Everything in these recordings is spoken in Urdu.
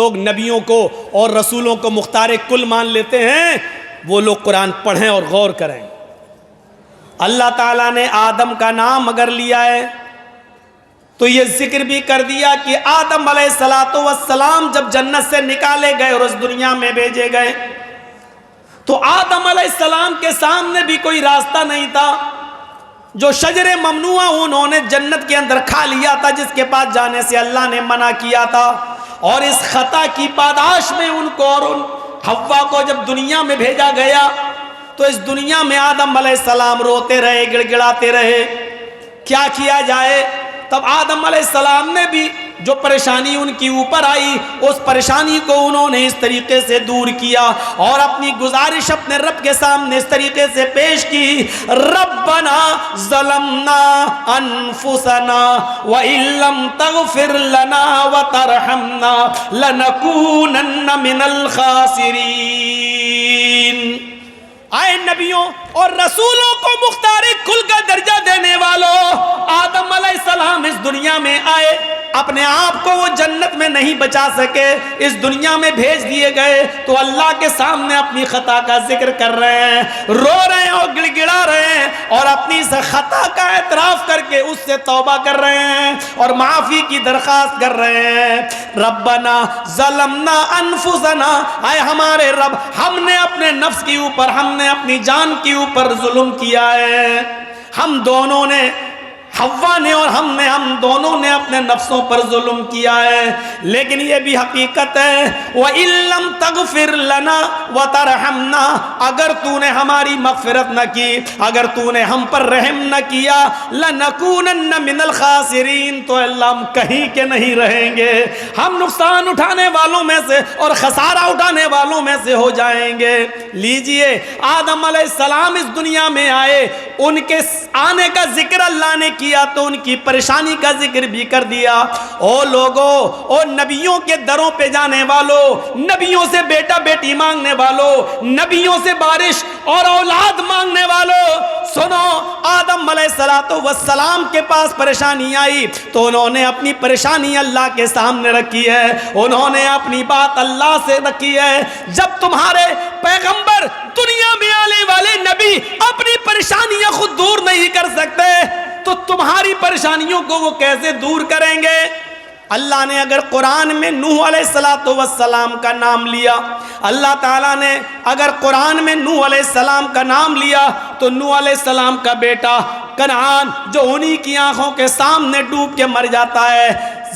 لوگ نبیوں کو اور رسولوں کو مختار کل مان لیتے ہیں وہ لوگ قرآن پڑھیں اور غور کریں۔ اللہ تعالیٰ نے آدم کا نام اگر لیا ہے تو یہ ذکر بھی کر دیا کہ آدم علیہ السلام جب جنت سے نکالے گئے اور اس دنیا میں بھیجے گئے تو آدم علیہ السلام کے سامنے بھی کوئی راستہ نہیں تھا۔ جو شجر ممنوع انہوں نے جنت کے اندر کھا لیا تھا، جس کے پاس جانے سے اللہ نے منع کیا تھا، اور اس خطا کی پاداش میں ان کو اور ان حوا کو جب دنیا میں بھیجا گیا تو اس دنیا میں آدم علیہ السلام روتے رہے، گڑ گڑاتے رہے، کیا کیا جائے؟ تب آدم علیہ السلام نے بھی جو پریشانی ان کی اوپر آئی اس پریشانی کو انہوں نے اس طریقے سے دور کیا اور اپنی گزارش اپنے رب کے سامنے اس طریقے سے پیش کی، ربنا ظلمنا انفسنا وان لم تغفر لنا وترحمنا لنکونن من الخاسرین۔ آئے نبیوں اور رسولوں کو مختار کل کا درجہ دینے والوں، آدم علیہ السلام اس دنیا میں آئے، اپنے آپ کو وہ جنت میں نہیں بچا سکے، اس دنیا میں بھیج دیے گئے تو اللہ کے سامنے اپنی خطا کا ذکر کر رہے ہیں، رو رہے ہیں اور گڑ گڑا رہے ہیں اور اپنی اس خطا کا اعتراف کر کے اس سے توبہ کر رہے ہیں اور معافی کی درخواست کر رہے ہیں۔ ربنا ظلمنا انفسنا، اے ہمارے رب ہم نے اپنے نفس کے اوپر، ہم نے اپنی جان کے اوپر ظلم کیا ہے، ہم دونوں نے، حوا نے اور ہم دونوں نے اپنے نفسوں پر ظلم کیا ہے، لیکن یہ بھی حقیقت ہے وَإِن لَّمْ تَغْفِرْ لَنَا وَتَرْحَمْنَا، اگر تو نے ہماری مغفرت نہ کی، اگر تو نے ہم پر رحم نہ کیا، لَنَكُونَنَّ مِنَ الْخَاسِرِينَ، تو اللہ ہم کہیں کے نہیں رہیں گے، ہم نقصان اٹھانے والوں میں سے اور خسارہ اٹھانے والوں میں سے ہو جائیں گے۔ لیجئے آدم علیہ السلام اس دنیا میں آئے، ان کے آنے کا ذکر اللہ نے کیا تو ان کی پریشانی کا ذکر بھی کر دیا۔ او لوگو، او نبیوں کے دروں پہ جانے والوں، نبیوں سے بیٹا بیٹی مانگنے والوں، نبیوں سے بارش اور اولاد مانگنے والوں، سنو، آدم علیہ السلام کے پاس پریشانی آئی تو انہوں نے اپنی پریشانی اللہ کے سامنے رکھی ہے، انہوں نے اپنی بات اللہ سے رکھی ہے۔ جب تمہارے پیغمبر دنیا میں آنے والے نبی اپنی پریشانیاں خود دور نہیں کر سکتے تو تمہاری پریشانیوں کو وہ کیسے دور کریں گے؟ اللہ نے اگر قرآن میں نوح علیہ السلام کا نام لیا، اللہ تعالیٰ نے اگر قرآن میں نوح علیہ السلام کا نام لیا تو نوح علیہ السلام کا بیٹا کنعان جو انہی کی آنکھوں کے سامنے ڈوب کے مر جاتا ہے،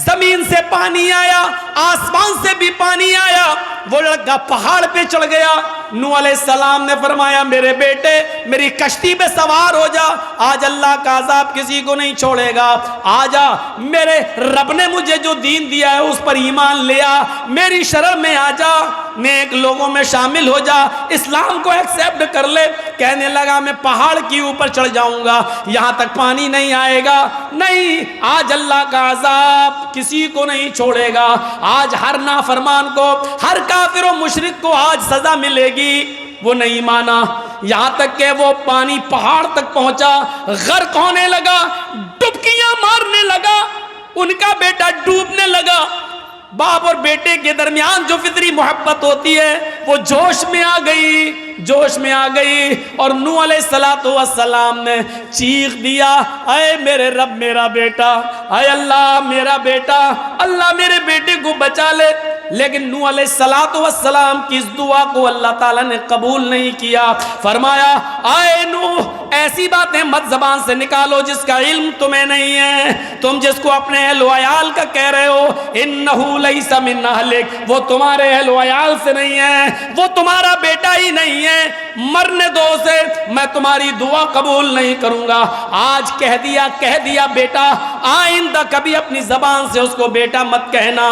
زمین سے پانی آیا، آسمان سے بھی پانی آیا، وہ لڑکا پہاڑ پہ چڑھ گیا، نوح علیہ السلام نے فرمایا میرے بیٹے میری کشتی پہ سوار ہو جا، آج اللہ کا عذاب کسی کو نہیں چھوڑے گا، آجا میرے رب نے مجھے جو دین دیا ہے اس پر ایمان لیا، میری شرع میں آجا، نیک لوگوں میں شامل ہو جا، اسلام کو ایکسیپٹ کر لے۔ کہنے لگا میں پہاڑ کی اوپر چڑھ جاؤں گا، یہاں تک پانی نہیں آئے گا، نہیں، آج اللہ کا عذاب کسی کو نہیں چھوڑے گا، آج ہر نافرمان کو، ہر کافر و مشرک کو آج سزا ملے گی۔ وہ نہیں مانا، یہاں تک کہ وہ پانی پہاڑ تک پہنچا، غرق ہونے لگا، ڈبکیاں مارنے لگا، ان کا بیٹا ڈوبنے لگا۔ باپ اور بیٹے کے درمیان جو فطری محبت ہوتی ہے وہ جوش میں آ گئی، جوش میں آ گئی، اور نوح علیہ السلام نے چیخ دیا، اے میرے رب میرا بیٹا، اے اللہ میرا بیٹا، اللہ میرے بیٹے کو بچا لے۔ لیکن نوح علیہ السلام کی اس دعا کو اللہ تعالیٰ نے قبول نہیں کیا، فرمایا اے نوح ایسی باتیں مت زبان سے نکالو جس کا علم تمہیں نہیں ہے، تم جس کو اپنے اہل و عیال کا کہہ رہے ہو، انہو لیس من اہلک، وہ تمہارے اہل و عیال سے نہیں ہے، وہ تمہارا بیٹا ہی نہیں ہے، مرنے دو اسے، میں تمہاری دعا قبول نہیں کروں گا۔ آج کہہ دیا بیٹا، آئندہ کبھی اپنی زبان سے اس کو بیٹا مت کہنا۔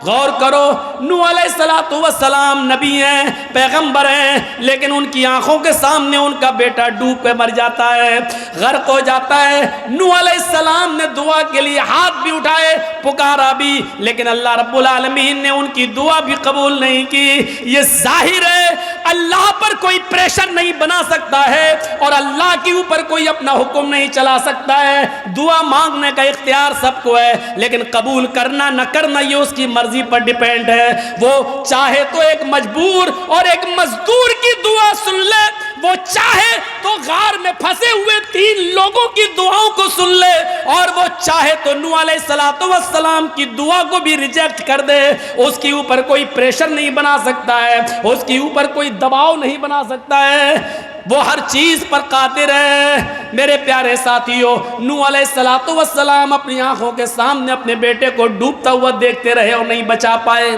غور کرو، نوح علیہ السلام نبی ہیں، پیغمبر ہیں، لیکن ان کی آنکھوں کے سامنے ان کا بیٹا ڈوب کے مر جاتا ہے، غرق ہو جاتا ہے۔ نوح علیہ السلام نے دعا کے لیے ہاتھ بھی اٹھائے، پکارا بھی، لیکن اللہ رب العالمین نے ان کی دعا بھی قبول نہیں کی۔ یہ ظاہر ہے اللہ پر کوئی پریشر نہیں بنا سکتا ہے اور اللہ کے اوپر کوئی اپنا حکم نہیں چلا سکتا ہے. دعا مانگنے کا اختیار سب کو ہے لیکن قبول کرنا نہ کرنا یہ اس کی مرضی پر ڈیپینڈ ہے. وہ چاہے تو ایک مجبور اور ایک مزدور کی دعا سن لے, وہ چاہے تو غار میں پھنسے ہوئے 3 لوگوں کی دعاؤں کو سن لے, اور وہ چاہے تو نوح علیہ السلام کی دعا کو بھی ریجیکٹ کر دے. اس کے اوپر کوئی پریشر نہیں بنا سکتا ہے, اس کے اوپر کوئی دباؤ نہیں بنا سکتا ہے, وہ ہر چیز پر قادر ہے. میرے پیارے ساتھیوں, نوح علیہ السلام اپنی آنکھوں کے سامنے اپنے بیٹے کو ڈوبتا ہوا دیکھتے رہے اور نہیں بچا پائے.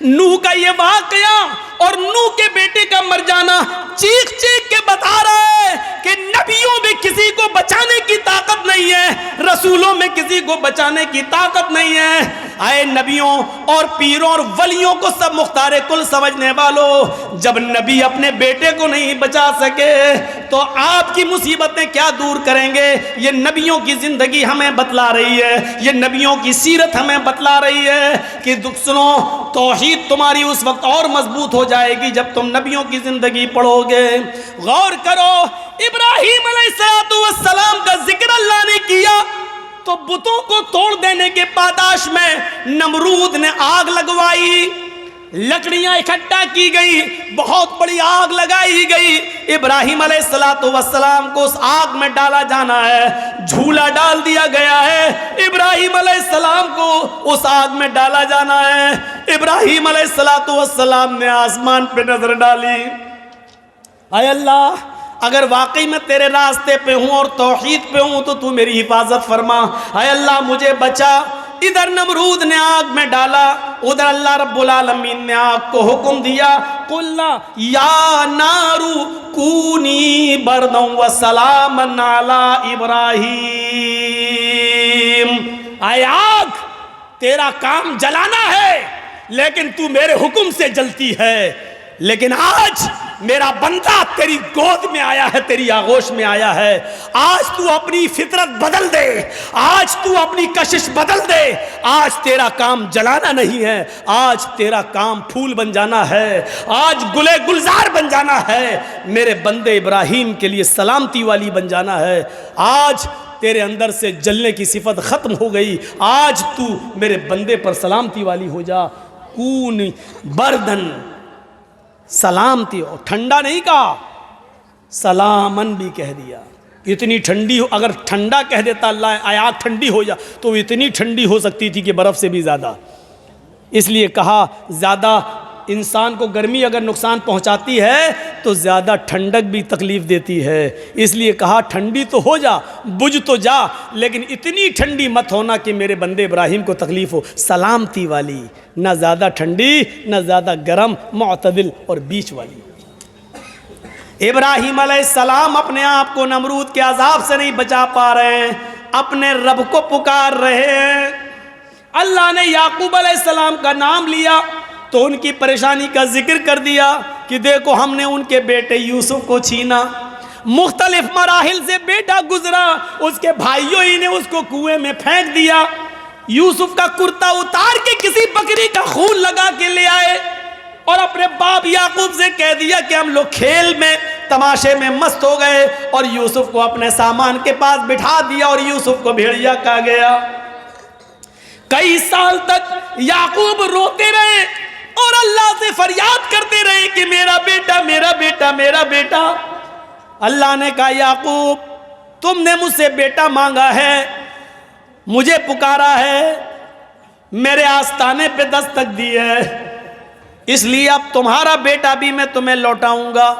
نوح کا یہ واقعہ اور نوح کے بیٹے کا مر جانا چیخ چیخ کے بتا رہا ہے کہ نبیوں میں کسی کو بچانے کی طاقت نہیں ہے, رسولوں میں کسی کو بچانے کی طاقت نہیں ہے. اے نبیوں اور پیروں اور ولیوں کو سب مختار کل سمجھنے والوں, جب نبی اپنے بیٹے کو نہیں بچا سکے تو آپ کی مصیبتیں کیا دور کریں گے؟ یہ نبیوں کی زندگی ہمیں بتلا رہی ہے, یہ نبیوں کی سیرت ہمیں بتلا رہی ہے کہ سنو, توحید تمہاری اس وقت اور مضبوط ہو جائے گی جب تم نبیوں کی زندگی پڑھو گے. غور کرو, ابراہیم علیہ السلام کا ذکر اللہ نے کیا تو بتوں کو توڑ دینے کے پاداش میں نمرود نے آگ لگوائی, لکڑیاں اکٹھا کی گئی, بہت بڑی آگ لگائی گئی. ابراہیم علیہ السلام کو اس آگ میں ڈالا جانا ہے, جھولا ڈال دیا گیا ہے, ابراہیم علیہ السلام کو اس آگ میں ڈالا جانا ہے. ابراہیم علیہ السلام نے آسمان پہ نظر ڈالی, اے اللہ اگر واقعی میں تیرے راستے پہ ہوں اور توحید پہ ہوں تو میری حفاظت فرما, اے اللہ مجھے بچا. ادھر نمرود نے آگ میں ڈالا, ادھر اللہ رب العالمین نے آگ کو حکم دیا, قلنا یا نار کونی بردا وسلاما علی ابراہیم. اے آگ تیرا کام جلانا ہے لیکن تو میرے حکم سے جلتی ہے, لیکن آج میرا بندہ تیری گود میں آیا ہے, تیری آغوش میں آیا ہے, آج تو اپنی فطرت بدل دے, آج تو اپنی کشش بدل دے. آج تیرا کام جلانا نہیں ہے, آج تیرا کام پھول بن جانا ہے, آج گلے گلزار بن جانا ہے, میرے بندے ابراہیم کے لیے سلامتی والی بن جانا ہے. آج تیرے اندر سے جلنے کی صفت ختم ہو گئی, آج تو میرے بندے پر سلامتی والی ہو جا. کون بردن, سلامتی ہو, ٹھنڈا نہیں کہا, سلامن بھی کہہ دیا. اتنی ٹھنڈی ہو, اگر ٹھنڈا کہہ دیتا اللہ آگ ٹھنڈی ہو جا تو اتنی ٹھنڈی ہو سکتی تھی کہ برف سے بھی زیادہ. اس لیے کہا زیادہ انسان کو گرمی اگر نقصان پہنچاتی ہے تو زیادہ ٹھنڈک بھی تکلیف دیتی ہے. اس لیے کہا ٹھنڈی تو ہو جا, بجھ تو جا, لیکن اتنی ٹھنڈی مت ہونا کہ میرے بندے ابراہیم کو تکلیف ہو. سلامتی والی, نہ زیادہ ٹھنڈی نہ زیادہ گرم, معتدل اور بیچ والی. ابراہیم علیہ السلام اپنے آپ کو نمرود کے عذاب سے نہیں بچا پا رہے ہیں, اپنے رب کو پکار رہے ہیں. اللہ نے یعقوب علیہ السلام کا نام لیا تو ان کی پریشانی کا ذکر کر دیا کہ دیکھو ہم نے ان کے بیٹے یوسف کو چھینا, مختلف مراحل سے بیٹا گزرا, اس کے بھائیوں ہی نے اس کو کنویں میں پھینک دیا, یوسف کا کرتا اتار کے کسی بکری کا خون لگا کے لے آئے اور اپنے باپ یعقوب سے کہہ دیا کہ ہم لوگ کھیل میں تماشے میں مست ہو گئے, اور یوسف کو اپنے سامان کے پاس بٹھا دیا اور یوسف کو بھیڑیا کہا گیا. کئی سال تک یعقوب روتے رہے اور اللہ سے فریاد کرتے رہے کہ میرا بیٹا میرا بیٹا میرا بیٹا. اللہ نے کہا یعقوب تم نے مجھ سے بیٹا مانگا ہے, مجھے پکارا ہے, میرے آستانے پہ دستک دی ہے, اس لیے اب تمہارا بیٹا بھی میں تمہیں لوٹاؤں گا.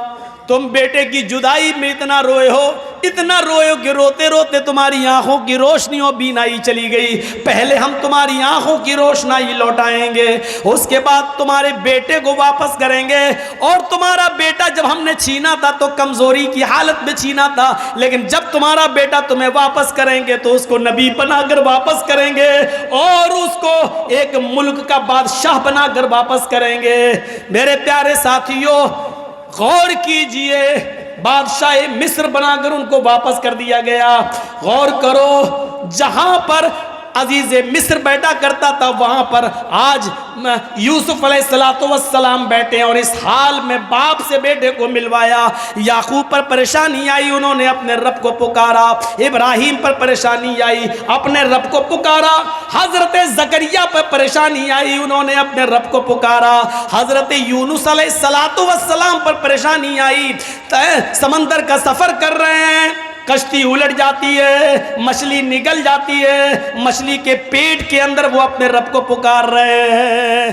تم بیٹے کی جدائی میں اتنا روئے ہو, اتنا روئے ہو کہ روتے روتے تمہاری آنکھوں کی روشنی و بینائی چلی گئی. پہلے ہم تمہاری آنکھوں کی روشنائی لوٹائیں گے, اس کے بعد تمہارے بیٹے کو واپس کریں گے. اور تمہارا بیٹا جب ہم نے چھینا تھا تو کمزوری کی حالت میں چھینا تھا, لیکن جب تمہارا بیٹا تمہیں واپس کریں گے تو اس کو نبی بنا کر واپس کریں گے اور اس کو ایک ملک کا بادشاہ بنا کر واپس کریں گے. میرے پیارے ساتھیوں غور کیجئے, بادشاہ مصر بنا کر ان کو واپس کر دیا گیا. غور کرو, جہاں پر عزیز مصر بیٹھا کرتا تھا وہاں پر آج یوسف علیہ السلام بیٹھے ہیں، اور اس حال میں باپ سے بیٹے کو ملوایا۔ یعقوب پر پریشانی آئی، انہوں نے اپنے رب کو پکارا۔ ابراہیم پر پریشانی آئی، اپنے رب کو پکارا۔ حضرت زکریا پر پریشانی آئی، انہوں نے اپنے رب کو پکارا۔ حضرت یونس علیہ السلام پر پریشانی آئی، سمندر کا سفر کر رہے ہیں، کشتی الٹ جاتی ہے، مچھلی نگل جاتی ہے، مچھلی کے پیٹ کے اندر وہ اپنے رب کو پکار رہے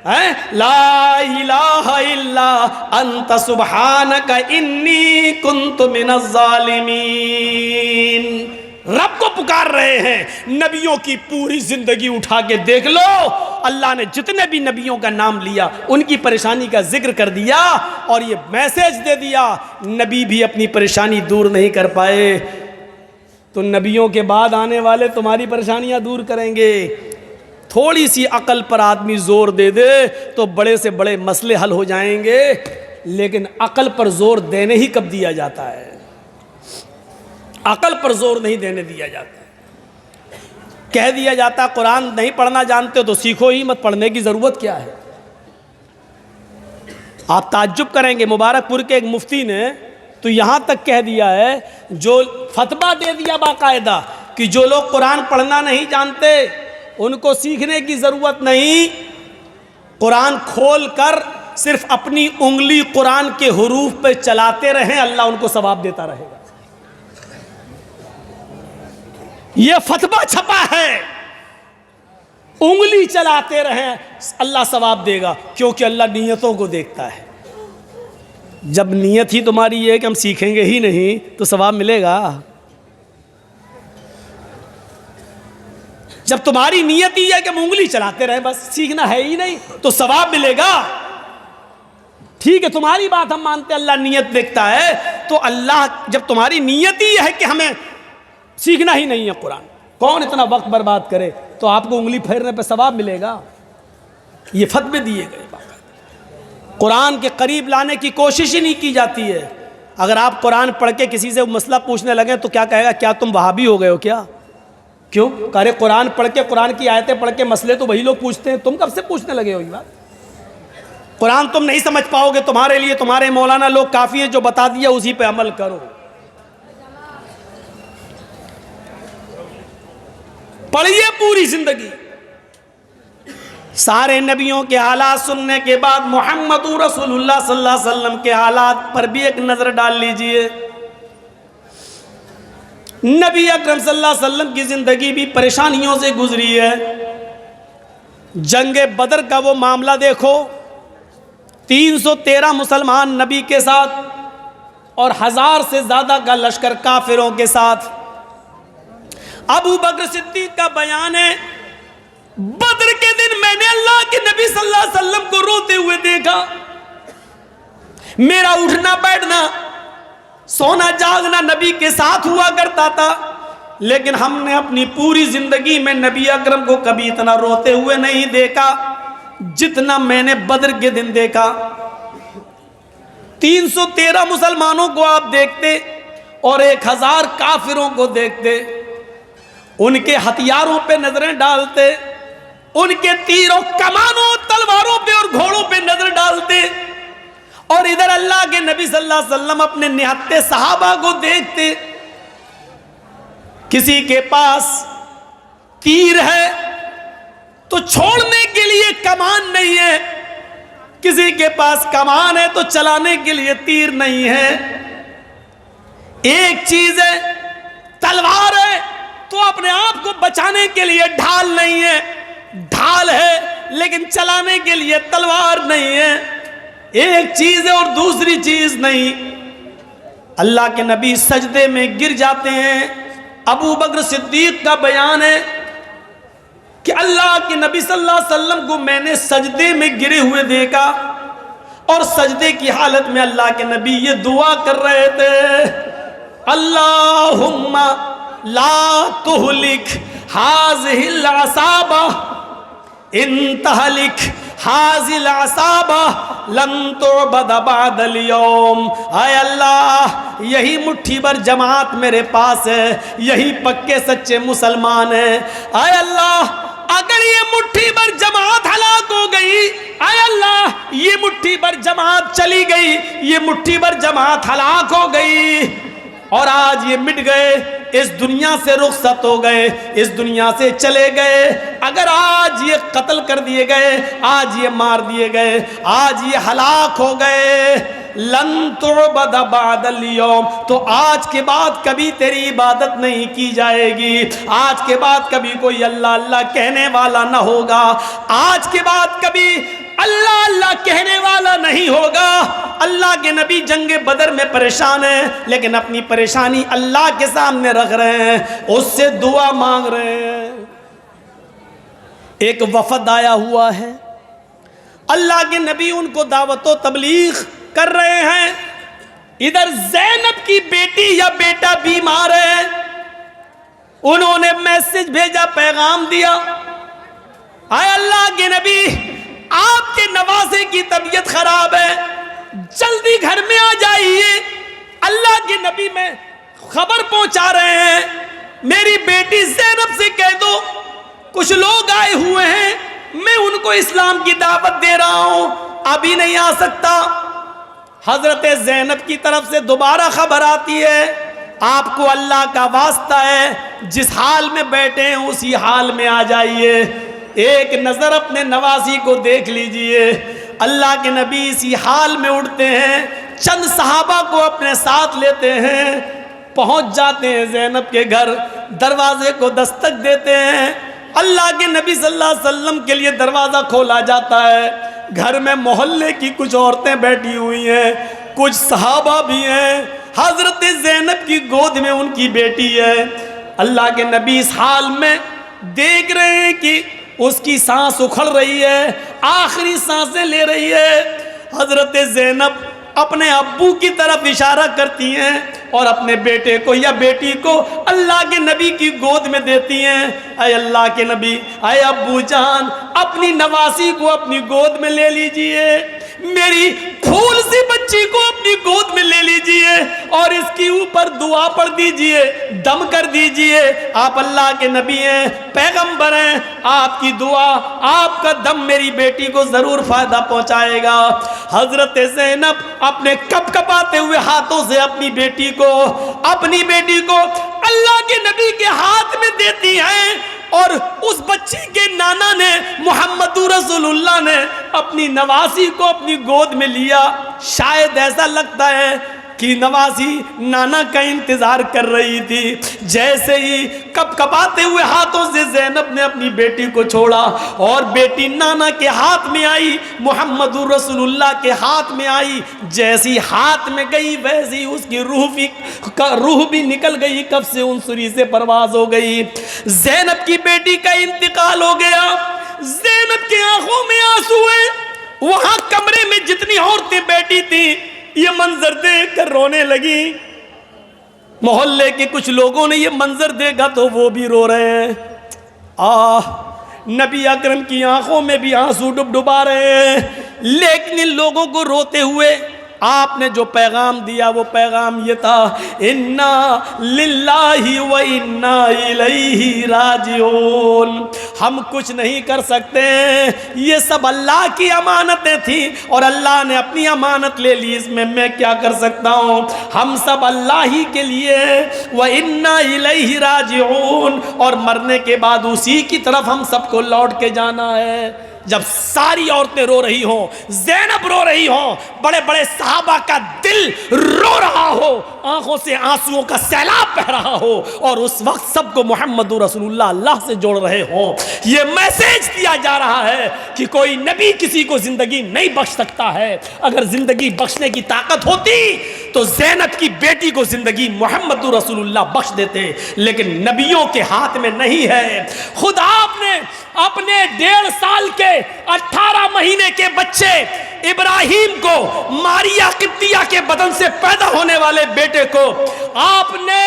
ہیں، لا الہ الا انت سبحانک انی کنت من الظالمین۔ رب کو پکار رہے ہیں۔ نبیوں کی پوری زندگی اٹھا کے دیکھ لو، اللہ نے جتنے بھی نبیوں کا نام لیا ان کی پریشانی کا ذکر کر دیا اور یہ میسج دے دیا، نبی بھی اپنی پریشانی دور نہیں کر پائے، تو نبیوں کے بعد آنے والے تمہاری پریشانیاں دور کریں گے۔ تھوڑی سی عقل پر آدمی زور دے دے تو بڑے سے بڑے مسئلے حل ہو جائیں گے، لیکن عقل پر زور دینے ہی کب دیا جاتا ہے؟ عقل پر زور نہیں دینے دیا جاتا۔ کہہ دیا جاتا قرآن نہیں پڑھنا جانتے تو سیکھو ہی مت، پڑھنے کی ضرورت کیا ہے؟ آپ تعجب کریں گے، مبارک پور کے ایک مفتی نے تو یہاں تک کہہ دیا ہے، جو فتویٰ دے دیا باقاعدہ کہ جو لوگ قرآن پڑھنا نہیں جانتے ان کو سیکھنے کی ضرورت نہیں، قرآن کھول کر صرف اپنی انگلی قرآن کے حروف پہ چلاتے رہیں، اللہ ان کو ثواب دیتا رہے گا۔ یہ فتویٰ چھپا ہے، انگلی چلاتے رہیں اللہ ثواب دے گا، کیونکہ اللہ نیتوں کو دیکھتا ہے۔ جب نیت ہی تمہاری یہ ہے کہ ہم سیکھیں گے ہی نہیں تو ثواب ملے گا؟ جب تمہاری نیت ہی ہے کہ ہم انگلی چلاتے رہیں بس سیکھنا ہے ہی نہیں تو ثواب ملے گا۔ ٹھیک ہے تمہاری بات ہم مانتے اللہ نیت دیکھتا ہے، تو اللہ جب تمہاری نیت ہی ہے کہ ہمیں سیکھنا ہی نہیں ہے قرآن، کون اتنا وقت برباد کرے، تو آپ کو انگلی پھیرنے پہ ثواب ملے گا۔ یہ فتوے دیے گئے، قرآن کے قریب لانے کی کوشش ہی نہیں کی جاتی ہے۔ اگر آپ قرآن پڑھ کے کسی سے مسئلہ پوچھنے لگے تو کیا کہے گا؟ کیا تم وہابی ہو گئے ہو کیا؟ کیوں؟ کہ قرآن پڑھ کے قرآن کی آیتیں پڑھ کے مسئلے تو وہی لوگ پوچھتے ہیں، تم کب سے پوچھنے لگے ہو یہ بات؟ قرآن تم نہیں سمجھ پاؤ گے، تمہارے لیے تمہارے مولانا لوگ کافی ہیں، جو بتا دیا اسی پہ عمل کرو۔ پڑھیے پوری زندگی، سارے نبیوں کے حالات سننے کے بعد محمد رسول اللہ صلی اللہ علیہ وسلم کے حالات پر بھی ایک نظر ڈال لیجئے۔ نبی اکرم صلی اللہ علیہ وسلم کی زندگی بھی پریشانیوں سے گزری ہے۔ جنگ بدر کا وہ معاملہ دیکھو، 313 مسلمان نبی کے ساتھ اور 1000 سے زیادہ کا لشکر کافروں کے ساتھ۔ ابو بکر صدیق کا بیان ہے، بدر کے دن میں نے اللہ کے نبی صلی اللہ علیہ وسلم کو روتے ہوئے دیکھا، میرا اٹھنا بیٹھنا سونا جاگنا نبی کے ساتھ ہوا کرتا تھا، لیکن ہم نے اپنی پوری زندگی میں نبی اکرم کو کبھی اتنا روتے ہوئے نہیں دیکھا جتنا میں نے بدر کے دن دیکھا۔ 313 مسلمانوں کو آپ دیکھتے اور 1000 کافروں کو دیکھتے، ان کے ہتھیاروں پہ نظریں ڈالتے، ان کے تیروں کمانوں تلواروں پہ اور گھوڑوں پہ نظر ڈالتے، اور ادھر اللہ کے نبی صلی اللہ علیہ وسلم اپنے نہتے صحابہ کو دیکھتے۔ کسی کے پاس تیر ہے تو چھوڑنے کے لیے کمان نہیں ہے، کسی کے پاس کمان ہے تو چلانے کے لیے تیر نہیں ہے۔ ایک چیز ہے تلوار ہے تو اپنے آپ کو بچانے کے لیے ڈھال نہیں ہے، ڈھال ہے لیکن چلانے کے لیے تلوار نہیں ہے۔ ایک چیز ہے اور دوسری چیز نہیں۔ اللہ کے نبی سجدے میں گر جاتے ہیں۔ ابو بکر صدیق کا بیان ہے کہ اللہ کے نبی صلی اللہ علیہ وسلم کو میں نے سجدے میں گرے ہوئے دیکھا، اور سجدے کی حالت میں اللہ کے نبی یہ دعا کر رہے تھے، اللہم لا تہلک ہذہ العصابہ ان تہلک حاذل عصابہ لن تعبد بعد اليوم. اے اللہ یہی مٹھی بھر جماعت میرے پاس ہے, یہی پکے سچے مسلمان ہیں. اے اللہ اگر یہ مٹھی بھر جماعت ہلاک ہو گئی, اے اللہ یہ مٹھی بھر جماعت چلی گئی, یہ مٹھی بھر جماعت ہلاک ہو گئی اور آج یہ مٹ گئے, اس دنیا سے رخصت ہو گئے, اس دنیا سے چلے گئے, اگر آج یہ قتل کر دیے گئے, آج یہ مار دیے گئے, آج یہ ہلاک ہو گئے, لن تعبد بعد اليوم, تو آج کے بعد کبھی تیری عبادت نہیں کی جائے گی, آج کے بعد کبھی کوئی اللہ اللہ کہنے والا نہ ہوگا, آج کے بعد کبھی اللہ اللہ کہنے والا نہیں ہوگا. اللہ کے نبی جنگ بدر میں پریشان ہیں, لیکن اپنی پریشانی اللہ کے سامنے رکھ رہے ہیں, اس سے دعا مانگ رہے ہیں. ایک وفد آیا ہوا ہے, اللہ کے نبی ان کو دعوت و تبلیغ کر رہے ہیں. ادھر زینب کی بیٹی یا بیٹا بیمار ہے, انہوں نے میسج بھیجا, پیغام دیا, اے اللہ کے نبی آپ کے نواسے کی طبیعت خراب ہے, جلدی گھر میں آ جائیے. اللہ کے نبی میں خبر پہنچا رہے ہیں, میری بیٹی زینب سے کہہ دو کچھ لوگ آئے ہوئے ہیں, میں ان کو اسلام کی دعوت دے رہا ہوں, ابھی نہیں آ سکتا. حضرت زینب کی طرف سے دوبارہ خبر آتی ہے, آپ کو اللہ کا واسطہ ہے, جس حال میں بیٹھے ہیں اسی حال میں آ جائیے, ایک نظر اپنے نواسی کو دیکھ لیجئے. اللہ کے نبی اسی حال میں اٹھتے ہیں, چند صحابہ کو اپنے ساتھ لیتے ہیں, پہنچ جاتے ہیں زینب کے گھر, دروازے کو دستک دیتے ہیں. اللہ کے نبی صلی اللہ علیہ وسلم کے لیے دروازہ کھولا جاتا ہے. گھر میں محلے کی کچھ عورتیں بیٹھی ہوئی ہیں, کچھ صحابہ بھی ہیں, حضرت زینب کی گود میں ان کی بیٹی ہے. اللہ کے نبی اس حال میں دیکھ رہے ہیں کہ اس کی سانس اکھڑ رہی ہے, آخری سانسیں لے رہی ہے. حضرت زینب اپنے ابو کی طرف اشارہ کرتی ہیں اور اپنے بیٹے کو یا بیٹی کو اللہ کے نبی کی گود میں دیتی ہیں. اے اللہ کے نبی, اے ابو جان, اپنی نواسی کو اپنی گود میں لے لیجئے, میری پھول سی بچی کو اپنی گود میں لے لیجئے اور اس کی اوپر دعا پڑھ دیجئے, دم کر دیجئے. آپ اللہ کے نبی ہیں, پیغمبر ہیں, آپ کی دعا, آپ کا دم میری بیٹی کو ضرور فائدہ پہنچائے گا. حضرت زینب اپنے کپ کپاتے ہوئے ہاتھوں سے اپنی بیٹی کو اللہ کے نبی کے ہاتھ میں دیتی ہیں, اور اس بچی کے نانا نے, محمد رسول اللہ نے, اپنی نواسی کو اپنی گود میں لیا. شاید ایسا لگتا ہے کہ نواسی نانا کا انتظار کر رہی تھی. جیسے ہی کپ کپاتے ہوئے ہاتھوں سے زینب نے اپنی بیٹی کو چھوڑا اور بیٹی نانا کے ہاتھ میں آئی, محمد رسول اللہ کے ہاتھ میں آئی, جیسی ہاتھ میں گئی ویسی اس کی روح بھی نکل گئی, کب سے انصری سے پرواز ہو گئی. زینب کی بیٹی کا انتقال ہو گیا. زینب کی آنکھوں میں آنسو ہیں. وہاں کمرے میں جتنی عورتیں بیٹھی تھیں یہ منظر دیکھ کر رونے لگی. محلے کے کچھ لوگوں نے یہ منظر دیکھا تو وہ بھی رو رہے ہیں. نبی اکرم کی آنکھوں میں بھی آنسو ڈبڈبا رہے ہیں. لیکن ان لوگوں کو روتے ہوئے آپ نے جو پیغام دیا وہ پیغام یہ تھا, انا للہ و انا الیہ راجعون. ہم کچھ نہیں کر سکتے, یہ سب اللہ کی امانتیں تھیں اور اللہ نے اپنی امانت لے لی, اس میں میں کیا کر سکتا ہوں. ہم سب اللہ ہی کے لیے و انا الیہ راجعون, اور مرنے کے بعد اسی کی طرف ہم سب کو لوٹ کے جانا ہے. جب ساری عورتیں رو رہی ہوں, زینب رو رہی ہوں, بڑے بڑے صحابہ کا دل رو رہا ہو, آنکھوں سے آنسوؤں کا سیلاب بہ رہا ہو, اور اس وقت سب کو محمد رسول اللہ سے جوڑ رہے ہوں, یہ میسج دیا جا رہا ہے کہ کوئی نبی کسی کو زندگی نہیں بخش سکتا ہے. اگر زندگی بخشنے کی طاقت ہوتی تو زینب کی بیٹی کو زندگی محمد رسول اللہ بخش دیتے, لیکن نبیوں کے ہاتھ میں نہیں ہے. خود آپ نے اپنے 1.5 سال کے 18 مہینے کے بچے ابراہیم کو, ماریا قبطیہ کے بدن سے پیدا ہونے والے بیٹے کو آپ نے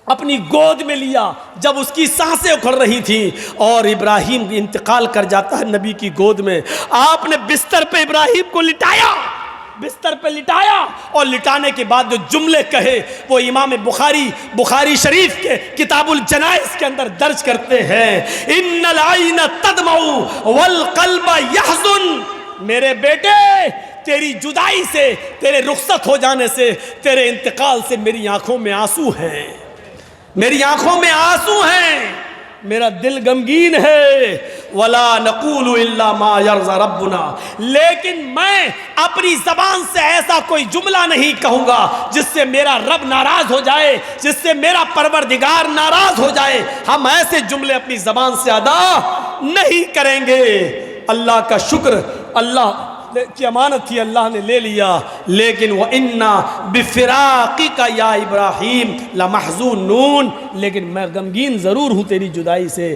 اپنی گود میں لیا جب اس کی سانسیں اکھڑ رہی تھیں، اور ابراہیم انتقال کر جاتا ہے نبی کی گود میں. آپ نے بستر پہ ابراہیم کو لٹایا، بستر پہ لٹایا، اور لٹانے کے بعد جو جملے کہے وہ امام بخاری شریف کے کتاب الجنائز کے اندر درج کرتے ہیں. ان العین تدمع والقلب یحزن، میرے بیٹے تیری جدائی سے، تیرے رخصت ہو جانے سے، تیرے انتقال سے میری آنکھوں میں آنسو ہیں، میری آنکھوں میں آنسو ہیں، میرا دل غمگین ہے. وَلَا نَقُولُ إِلَّا مَا يَرْضَى رَبُّنَا، لیکن میں اپنی زبان سے ایسا کوئی جملہ نہیں کہوں گا جس سے میرا رب ناراض ہو جائے، جس سے میرا پروردگار ناراض ہو جائے. ہم ایسے جملے اپنی زبان سے ادا نہیں کریں گے. اللہ کا شکر، اللہ کی امانت تھی، اللہ نے لے لیا. لیکن وَإِنَّا بِفِرَاقِكَ يَا إِبْرَاهِيمُ لَمَحْزُونُونَ، لیکن میں غمگین ضرور ہوں تیری جدائی سے.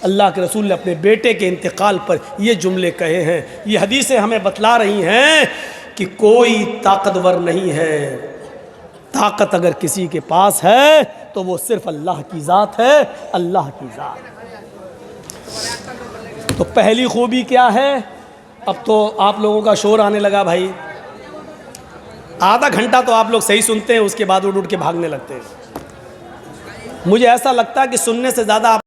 اللہ کے رسول نے اپنے بیٹے کے انتقال پر یہ جملے کہے ہیں. یہ حدیثیں ہمیں بتلا رہی ہیں کہ کوئی طاقتور نہیں ہے. طاقت اگر کسی کے پاس ہے تو وہ صرف اللہ کی ذات ہے، اللہ کی ذات. تو پہلی خوبی کیا ہے؟ اب تو آپ لوگوں کا شور آنے لگا بھائی. آدھا گھنٹہ تو آپ لوگ صحیح سنتے ہیں، اس کے بعد اٹھ کے بھاگنے لگتے ہیں. مجھے ایسا لگتا ہے کہ سننے سے زیادہ